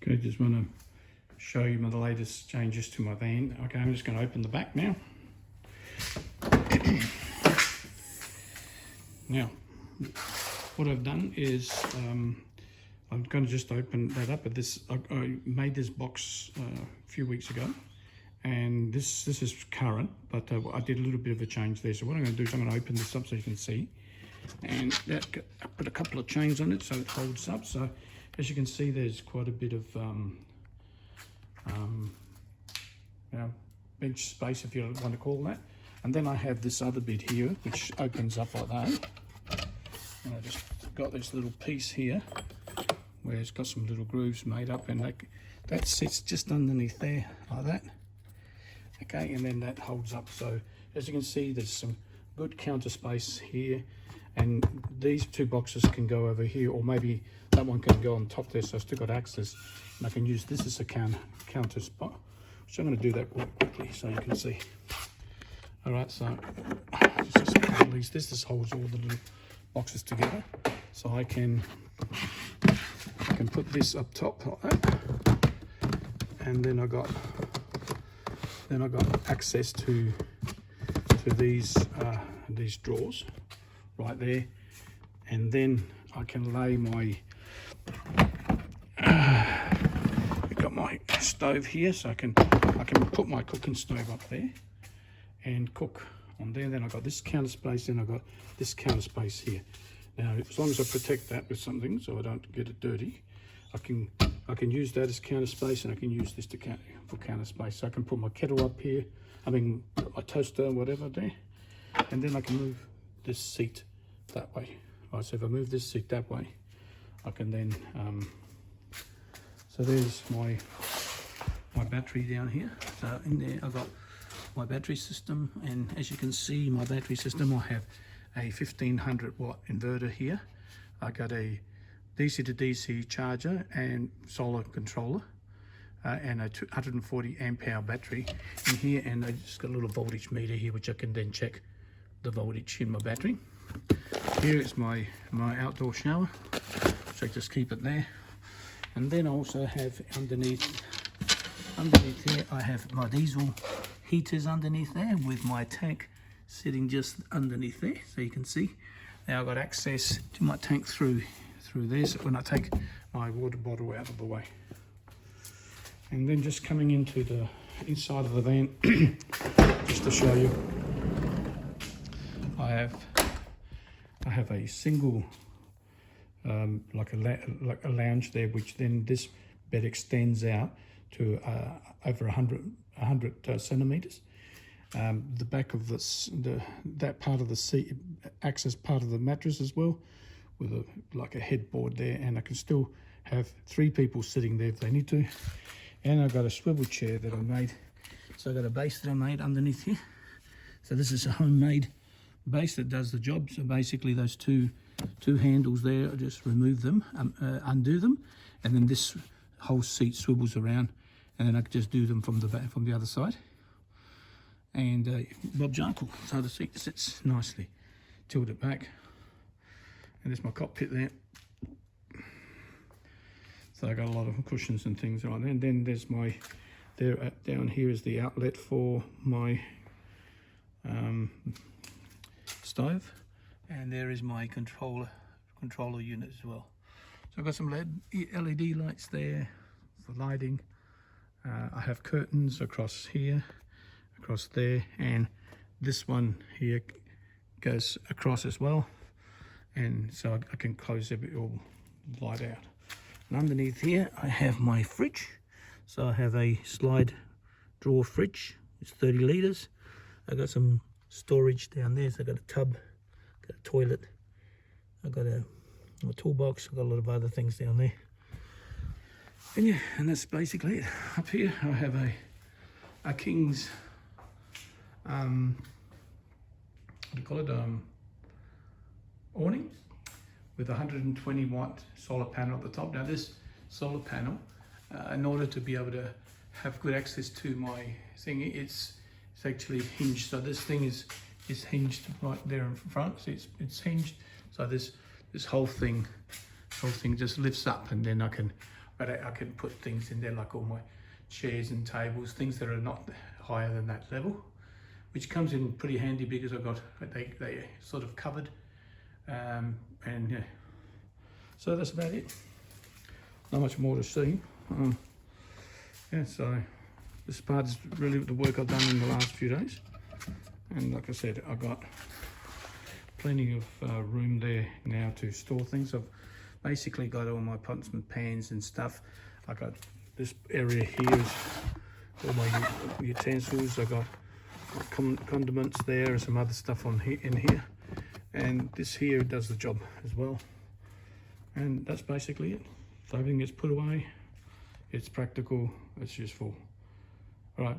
Okay, just want to show you the latest changes to my van. Okay, I'm just going to open the back now. Now, what I've done is I'm going to just open that up. But I made this box a few weeks ago, and this is current, but I did a little bit of a change there. So what I'm going to do is I'm going to open this up so you can see, and I put a couple of chains on it so it holds up. So as you can see, there's quite a bit of bench space, if you want to call that. And then I have this other bit here which opens up like that, and I just got this little piece here where it's got some little grooves made up, and that sits just underneath there like that. Okay, and then that holds up. So as you can see, there's some good counter space here, and these two boxes can go over here, or maybe that one can go on top there, so I've still got access, and I can use this as a counter spot, which I'm going to do that quite quickly so you can see. All right, so this holds all the little boxes together, so I can put this up top like that, and then I got access to these drawers right there, and then I can lay my I've got my stove here, so I can put my cooking stove up there and cook on there. Then I've got this counter space, then I've got this counter space here. Now, as long as I protect that with something so I don't get it dirty, I can use that as counter space, and I can use this for counter space. So I can put my kettle up here, my toaster, whatever there, and then I can move this seat that way. All right, so if I move this seat that way, I can then so there's my battery down here. So in there I've got my battery system, and as you can see, my battery system, I have a 1500 watt inverter here. I got a DC to DC charger and solar controller, and a 240 amp hour battery in here, and I just got a little voltage meter here which I can then check the voltage in my battery. Here is my outdoor shower, so I just keep it there. And then I also have underneath here, I have my diesel heaters underneath there, with my tank sitting just underneath there, so you can see. Now I've got access to my tank through there, so when I take my water bottle out of the way. And then just coming into the inside of the van, just to show you, I have a single like a lounge there, which then this bed extends out to over 100 centimeters. The back of that part of the seat acts as part of the mattress as well, with like a headboard there, and I can still have 3 people sitting there if they need to. And I've got a swivel chair that I made. So I've got a base that I made underneath here. So this is a homemade base that does the job. So basically those two handles there, I just remove them, undo them, and then this whole seat swivels around, and then I can just do them from the other side. And Bob's your uncle, so the seat sits nicely tilted back, and there's my cockpit there. So I got a lot of cushions and things right there. And then there's down here is the outlet for my stove, and there is my controller unit as well. So I've got some LED lights there for lighting. I have curtains across here, across there, and this one here goes across as well, and so I can close it all light out. And underneath here I have my fridge. So I have a slide drawer fridge. It's 30 litres. I've got some storage down there. So I've got a tub, got a toilet, I've got a toolbox, I've got a lot of other things down there. And yeah, and that's basically it. Up here I have a King's what do you call it, awning with a 120 watt solar panel at the top. Now this solar panel, in order to be able to have good access to my thing, it's actually hinged. So this thing is hinged right there in front. So it's hinged. So this whole thing just lifts up, and then I can but I can put things in there like all my chairs and tables, things that are not higher than that level, which comes in pretty handy because I got they sort of covered, and yeah. So that's about it. Not much more to see. Yeah, so this part is really the work I've done in the last few days, and like I said, I got plenty of room there now to store things. I've basically got all my pots and pans and stuff. I got this area here is all my utensils. I got condiments there and some other stuff on here, in here, and this here does the job as well. And that's basically it. So everything gets put away. It's practical. It's useful. All right.